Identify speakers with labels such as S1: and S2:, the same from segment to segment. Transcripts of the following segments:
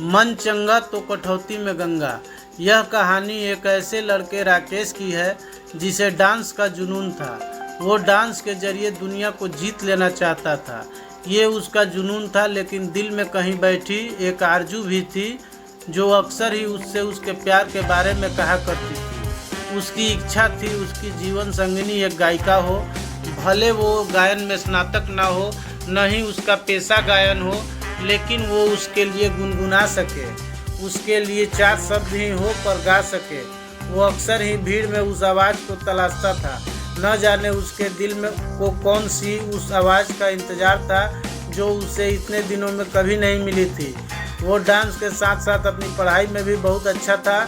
S1: मन चंगा तो कठौती में गंगा। यह कहानी एक ऐसे लड़के राकेश की है जिसे डांस का जुनून था। वो डांस के जरिए दुनिया को जीत लेना चाहता था। ये उसका जुनून था, लेकिन दिल में कहीं बैठी एक आरजू भी थी जो अक्सर ही उससे उसके प्यार के बारे में कहा करती थी। उसकी इच्छा थी उसकी जीवन संगिनी एक गायिका हो, भले वो गायन में स्नातक ना हो, न ही उसका पेशा गायन हो, लेकिन वो उसके लिए गुनगुना सके, उसके लिए 4 शब्द ही हो पर गा सके। वो अक्सर ही भीड़ में उस आवाज़ को तलाशता था। न जाने उसके दिल में को कौन सी उस आवाज़ का इंतज़ार था जो उसे इतने दिनों में कभी नहीं मिली थी। वो डांस के साथ साथ अपनी पढ़ाई में भी बहुत अच्छा था,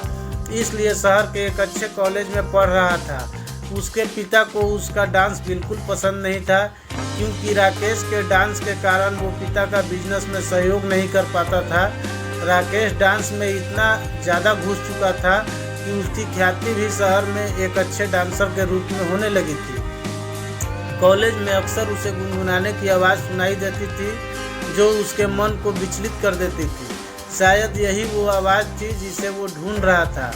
S1: इसलिए शहर के एक अच्छे कॉलेज में पढ़ रहा था। उसके पिता को उसका डांस बिल्कुल पसंद नहीं था, क्योंकि राकेश के डांस के कारण वो पिता का बिजनेस में सहयोग नहीं कर पाता था। राकेश डांस में इतना ज़्यादा घुस चुका था कि उसकी ख्याति भी शहर में एक अच्छे डांसर के रूप में होने लगी थी। कॉलेज में अक्सर उसे गुनगुनाने की आवाज़ सुनाई देती थी जो उसके मन को विचलित कर देती थी। शायद यही वो आवाज़ थी जिसे वो ढूंढ रहा था।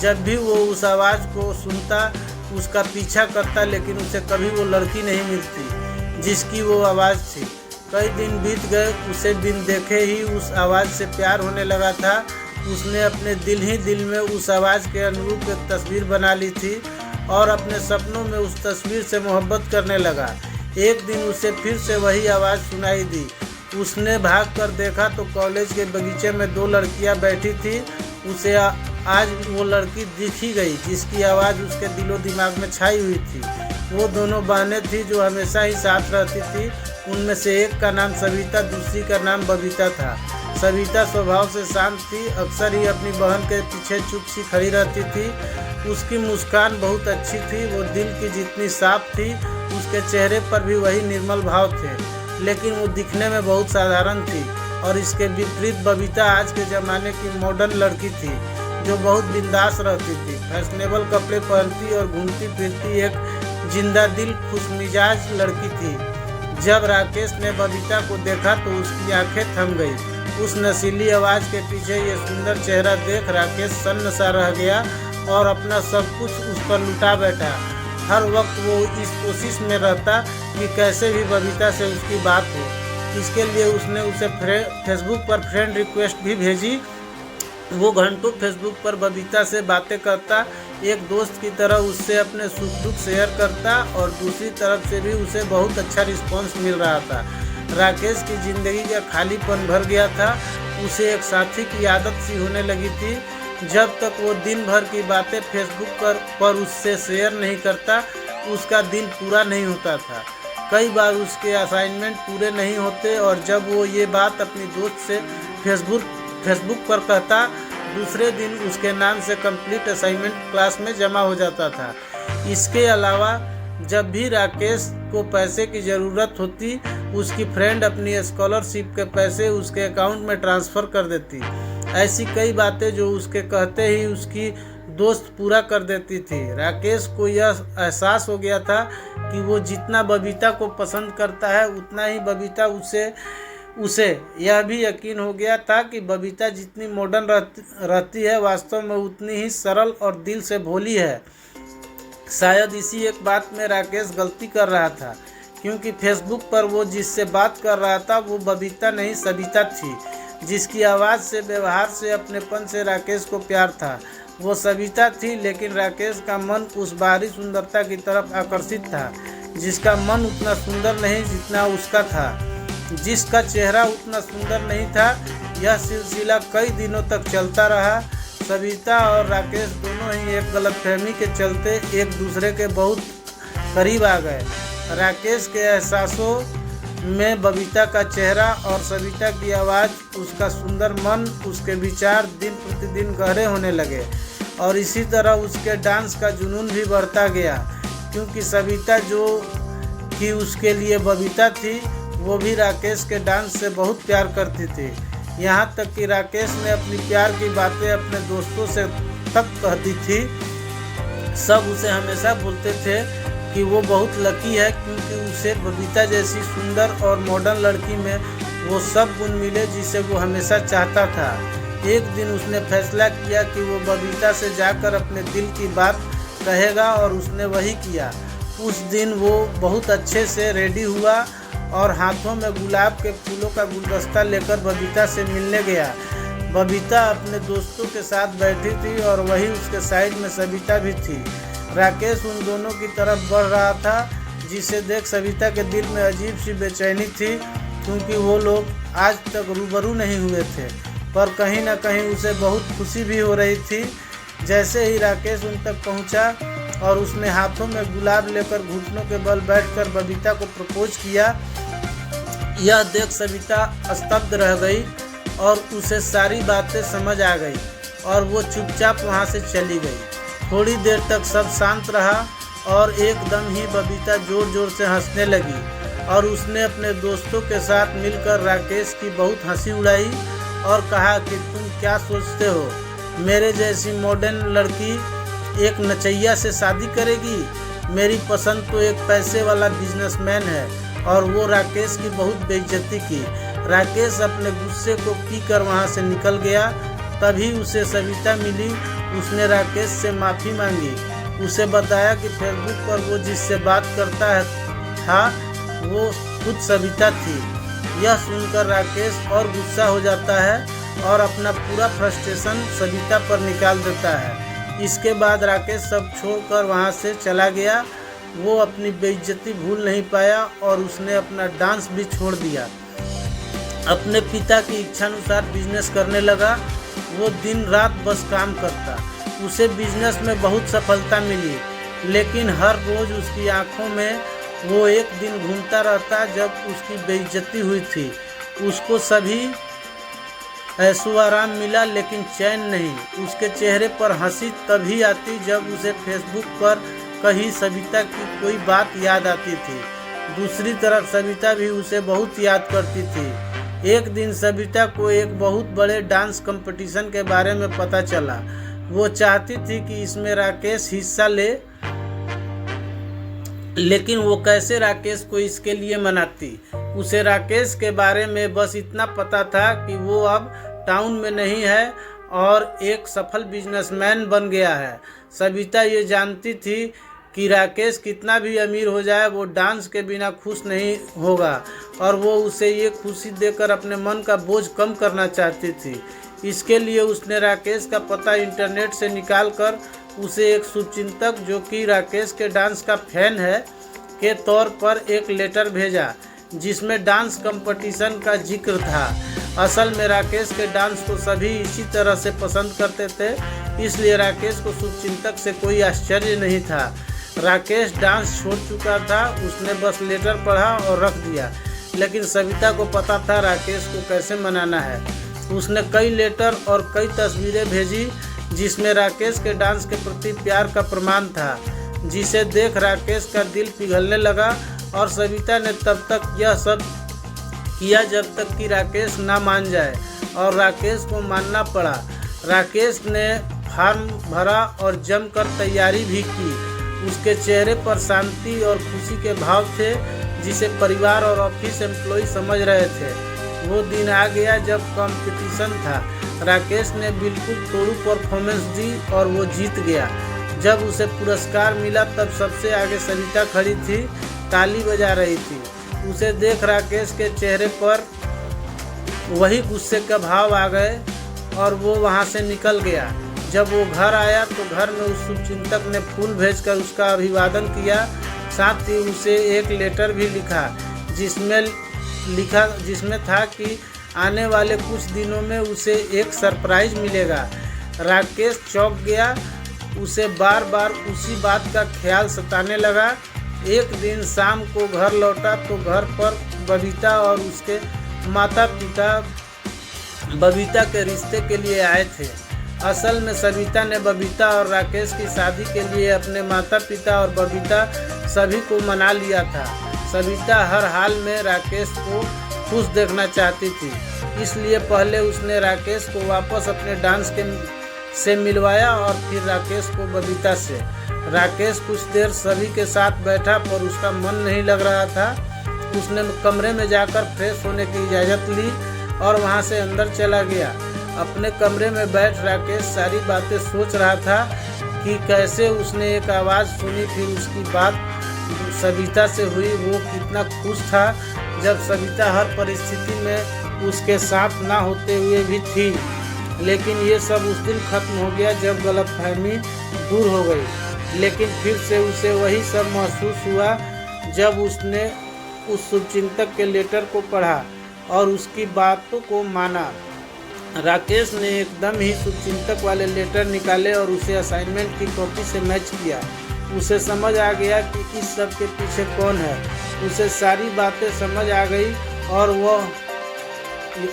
S1: जब भी वो उस आवाज़ को सुनता, उसका पीछा करता, लेकिन उसे कभी वो लड़की नहीं मिलती जिसकी वो आवाज़ थी। कई दिन बीत गए, उसे बिन देखे ही उस आवाज़ से प्यार होने लगा था। उसने अपने दिल ही दिल में उस आवाज़ के अनुरूप एक तस्वीर बना ली थी और अपने सपनों में उस तस्वीर से मोहब्बत करने लगा। एक दिन उसे फिर से वही आवाज़ सुनाई दी। उसने भाग कर देखा तो कॉलेज के बगीचे में 2 लड़कियां बैठी थी। उसे आज वो लड़की दिख ही गई जिसकी आवाज़ उसके दिलो दिमाग में छाई हुई थी। वो दोनों बहनें थी जो हमेशा ही साथ रहती थी। उनमें से एक का नाम सविता, दूसरी का नाम बबीता था। सविता स्वभाव से शांत थी, अक्सर ही अपनी बहन के पीछे चुप सी खड़ी रहती थी। उसकी मुस्कान बहुत अच्छी थी, वो दिल की जितनी साफ थी, उसके चेहरे पर भी वही निर्मल भाव थे, लेकिन वो दिखने में बहुत साधारण थी। और इसके विपरीत बबीता आज के ज़माने की मॉडर्न लड़की थी जो बहुत बिंदास रहती थी, फैशनेबल कपड़े पहनती और घूमती फिरती एक जिंदा दिल खुशमिजाज लड़की थी। जब राकेश ने बबीता को देखा तो उसकी आंखें थम गई। उस नशीली आवाज़ के पीछे ये सुंदर चेहरा देख राकेश सन्न सा रह गया और अपना सब कुछ उस पर लुटा बैठा। हर वक्त वो इस कोशिश में रहता कि कैसे भी बबीता से उसकी बात हो। इसके लिए उसने उसे फेसबुक पर फ्रेंड रिक्वेस्ट भी भेजी। वो घंटों फेसबुक पर बबीता से बातें करता, एक दोस्त की तरह उससे अपने सुख दुख शेयर करता और दूसरी तरफ से भी उसे बहुत अच्छा रिस्पॉन्स मिल रहा था। राकेश की ज़िंदगी का खालीपन भर गया था। उसे एक साथी की आदत सी होने लगी थी। जब तक वो दिन भर की बातें फेसबुक पर उससे शेयर नहीं करता, उसका दिन पूरा नहीं होता था। कई बार उसके असाइनमेंट पूरे नहीं होते और जब वो ये बात अपनी दोस्त से फेसबुक पर कहता, दूसरे दिन उसके नाम से कंप्लीट असाइनमेंट क्लास में जमा हो जाता था। इसके अलावा जब भी राकेश को पैसे की ज़रूरत होती, उसकी फ्रेंड अपनी स्कॉलरशिप के पैसे उसके अकाउंट में ट्रांसफ़र कर देती। ऐसी कई बातें जो उसके कहते ही उसकी दोस्त पूरा कर देती थी। राकेश को यह एहसास हो गया था कि वो जितना बबीता को पसंद करता है, उतना ही बबीता उसे यह भी यकीन हो गया था कि बबीता जितनी मॉडर्न रहती है, वास्तव में उतनी ही सरल और दिल से भोली है। शायद इसी एक बात में राकेश गलती कर रहा था, क्योंकि फेसबुक पर वो जिससे बात कर रहा था वो बबीता नहीं सविता थी, जिसकी आवाज़ से, व्यवहार से, अपनेपन से राकेश को प्यार था। वो सविता थी, लेकिन राकेश का मन उस बाहरी सुंदरता की तरफ आकर्षित था, जिसका मन उतना सुंदर नहीं जितना उसका था, जिसका चेहरा उतना सुंदर नहीं था। यह सिलसिला कई दिनों तक चलता रहा। सविता और राकेश दोनों ही एक गलतफहमी के चलते एक दूसरे के बहुत करीब आ गए। राकेश के एहसासों में बबीता का चेहरा और सविता की आवाज़, उसका सुंदर मन, उसके विचार दिन प्रतिदिन गहरे होने लगे। और इसी तरह उसके डांस का जुनून भी बढ़ता गया, क्योंकि सविता जो कि उसके लिए बबीता थी, वो भी राकेश के डांस से बहुत प्यार करती थी। यहाँ तक कि राकेश ने अपनी प्यार की बातें अपने दोस्तों से तक कहती थी। सब उसे हमेशा बोलते थे कि वो बहुत लकी है, क्योंकि उसे बबीता जैसी सुंदर और मॉडर्न लड़की में वो सब गुण मिले जिसे वो हमेशा चाहता था। एक दिन उसने फैसला किया कि वो बबीता से जाकर अपने दिल की बात कहेगा और उसने वही किया। उस दिन वो बहुत अच्छे से रेडी हुआ और हाथों में गुलाब के फूलों का गुलदस्ता लेकर बबीता से मिलने गया। बबीता अपने दोस्तों के साथ बैठी थी और वही उसके साइड में सविता भी थी। राकेश उन दोनों की तरफ बढ़ रहा था, जिसे देख सविता के दिल में अजीब सी बेचैनी थी, क्योंकि वो लोग आज तक रूबरू नहीं हुए थे। पर कहीं ना कहीं उसे बहुत खुशी भी हो रही थी। जैसे ही राकेश उन तक पहुंचा और उसने हाथों में गुलाब लेकर घुटनों के बल बैठकर बबीता को प्रपोज किया, यह देख सविता स्तब्ध रह गई और उसे सारी बातें समझ आ गई और वो चुपचाप वहाँ से चली गई। थोड़ी देर तक सब शांत रहा और एकदम ही बबीता ज़ोर ज़ोर से हंसने लगी और उसने अपने दोस्तों के साथ मिलकर राकेश की बहुत हंसी उड़ाई और कहा कि तुम क्या सोचते हो, मेरे जैसी मॉडर्न लड़की एक नचैया से शादी करेगी? मेरी पसंद तो एक पैसे वाला बिजनेसमैन है। और वो राकेश की बहुत बेइज्जती की। राकेश अपने गुस्से को पीकर वहाँ से निकल गया। तभी उसे सविता मिली। उसने राकेश से माफ़ी मांगी, उसे बताया कि फेसबुक पर वो जिससे बात करता था वो खुद सविता थी। यह सुनकर राकेश और गुस्सा हो जाता है और अपना पूरा फ्रस्ट्रेशन सविता पर निकाल देता है। इसके बाद राकेश सब छोड़कर वहाँ से चला गया। वो अपनी बेइज्जती भूल नहीं पाया और उसने अपना डांस भी छोड़ दिया। अपने पिता की इच्छानुसार बिजनेस करने लगा। वो दिन रात बस काम करता। उसे बिजनेस में बहुत सफलता मिली, लेकिन हर रोज़ उसकी आंखों में वो एक दिन घूमता रहता जब उसकी बेइज्जती हुई थी। उसको सभी ऐशो आराम मिला, लेकिन चैन नहीं। उसके चेहरे पर हंसी तभी आती जब उसे फेसबुक पर कहीं सविता की कोई बात याद आती थी। दूसरी तरफ सविता भी उसे बहुत याद करती थी। एक दिन सविता को एक बहुत बड़े डांस कंपटीशन के बारे में पता चला। वो चाहती थी कि इसमें राकेश हिस्सा ले, लेकिन वो कैसे राकेश को इसके लिए मनाती। उसे राकेश के बारे में बस इतना पता था कि वो अब टाउन में नहीं है और एक सफल बिजनेसमैन बन गया है। सविता ये जानती थी कि राकेश कितना भी अमीर हो जाए वो डांस के बिना खुश नहीं होगा और वो उसे ये खुशी देकर अपने मन का बोझ कम करना चाहती थी। इसके लिए उसने राकेश का पता इंटरनेट से निकालकर उसे एक शुभचिंतक जो कि राकेश के डांस का फैन है के तौर पर एक लेटर भेजा, जिसमें डांस कंपटीशन का जिक्र था। असल में राकेश के डांस को सभी इसी तरह से पसंद करते थे, इसलिए राकेश को शुभचिंतक से कोई आश्चर्य नहीं था। राकेश डांस छोड़ चुका था, उसने बस लेटर पढ़ा और रख दिया। लेकिन सविता को पता था राकेश को कैसे मनाना है। उसने कई लेटर और कई तस्वीरें भेजी जिसमें राकेश के डांस के प्रति प्यार का प्रमाण था, जिसे देख राकेश का दिल पिघलने लगा। और सविता ने तब तक यह सब किया जब तक कि राकेश ना मान जाए, और राकेश को मानना पड़ा। राकेश ने फॉर्म भरा और जमकर तैयारी भी की। उसके चेहरे पर शांति और खुशी के भाव थे, जिसे परिवार और ऑफिस एम्प्लॉय समझ रहे थे। वो दिन आ गया जब कंपटीशन था। राकेश ने बिल्कुल तोड़ू परफॉर्मेंस दी और वो जीत गया। जब उसे पुरस्कार मिला तब सबसे आगे सविता खड़ी थी, ताली बजा रही थी। उसे देख राकेश के चेहरे पर वही गुस्से का भाव आ गए और वो वहाँ से निकल गया। जब वो घर आया तो घर में उस शुभचिंतक ने फूल भेजकर उसका अभिवादन किया। साथ ही उसे एक लेटर भी लिखा, जिसमें था कि आने वाले कुछ दिनों में उसे एक सरप्राइज मिलेगा। राकेश चौंक गया। उसे बार बार उसी बात का ख्याल सताने लगा। एक दिन शाम को घर लौटा तो घर पर बबीता और उसके माता पिता बबीता के रिश्ते के लिए आए थे। असल में सविता ने बबीता और राकेश की शादी के लिए अपने माता पिता और बबीता सभी को मना लिया था। सविता हर हाल में राकेश को खुश देखना चाहती थी, इसलिए पहले उसने राकेश को वापस अपने डांस से मिलवाया और फिर राकेश को बबीता से। राकेश कुछ देर सभी के साथ बैठा पर उसका मन नहीं लग रहा था। उसने कमरे में जाकर फ्रेश होने की इजाज़त ली और वहाँ से अंदर चला गया। अपने कमरे में बैठ राकेश सारी बातें सोच रहा था कि कैसे उसने एक आवाज़ सुनी, फिर उसकी बात सविता से हुई। वो कितना खुश था जब सविता हर परिस्थिति में उसके साथ ना होते हुए भी थी। लेकिन ये सब उस दिन खत्म हो गया जब गलतफहमी दूर हो गई। लेकिन फिर से उसे वही सब महसूस हुआ जब उसने उस शुभचिंतक के लेटर को पढ़ा और उसकी बातों को माना। राकेश ने एकदम ही शुभचिंतक वाले लेटर निकाले और उसे असाइनमेंट की कॉपी से मैच किया। उसे समझ आ गया कि इस सब के पीछे कौन है। उसे सारी बातें समझ आ गई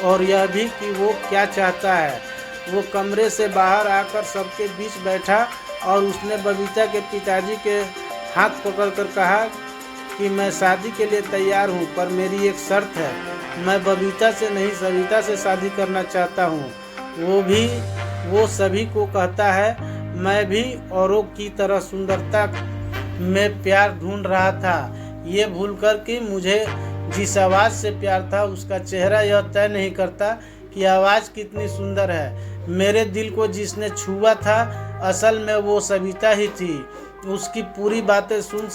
S1: और यह भी कि वो क्या चाहता है। वो कमरे से बाहर आकर सबके बीच बैठा और उसने बबीता के पिताजी के हाथ पकड़कर कहा कि मैं शादी के लिए तैयार हूँ, पर मेरी एक शर्त है। मैं बबीता से नहीं सविता से शादी करना चाहता हूँ। वो सभी को कहता है। मैं भी औरों की तरह सुंदरता में प्यार ढूंढ रहा था। ये भूलकर कि मुझे जिस आवाज़ से प्यार था उसका चेहरा यह तय नहीं करता कि आवाज़ कितनी सुंदर है। मेरे दिल को जिसने छुआ था असल में वो सविता ही थी। उसकी पूरी बातें सुन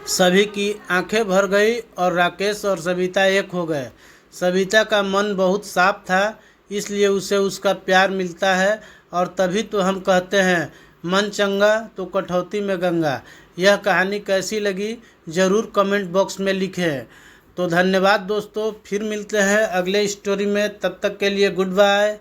S1: सभी की आंखें भर गई और राकेश और सविता एक हो गए। सविता का मन बहुत साफ था, इसलिए उसे उसका प्यार मिलता है और तभी तो हम कहते हैं मन चंगा तो कठौती में गंगा। यह कहानी कैसी लगी ज़रूर कमेंट बॉक्स में लिखें। तो धन्यवाद दोस्तों, फिर मिलते हैं अगले स्टोरी में। तब तक के लिए गुड बाय।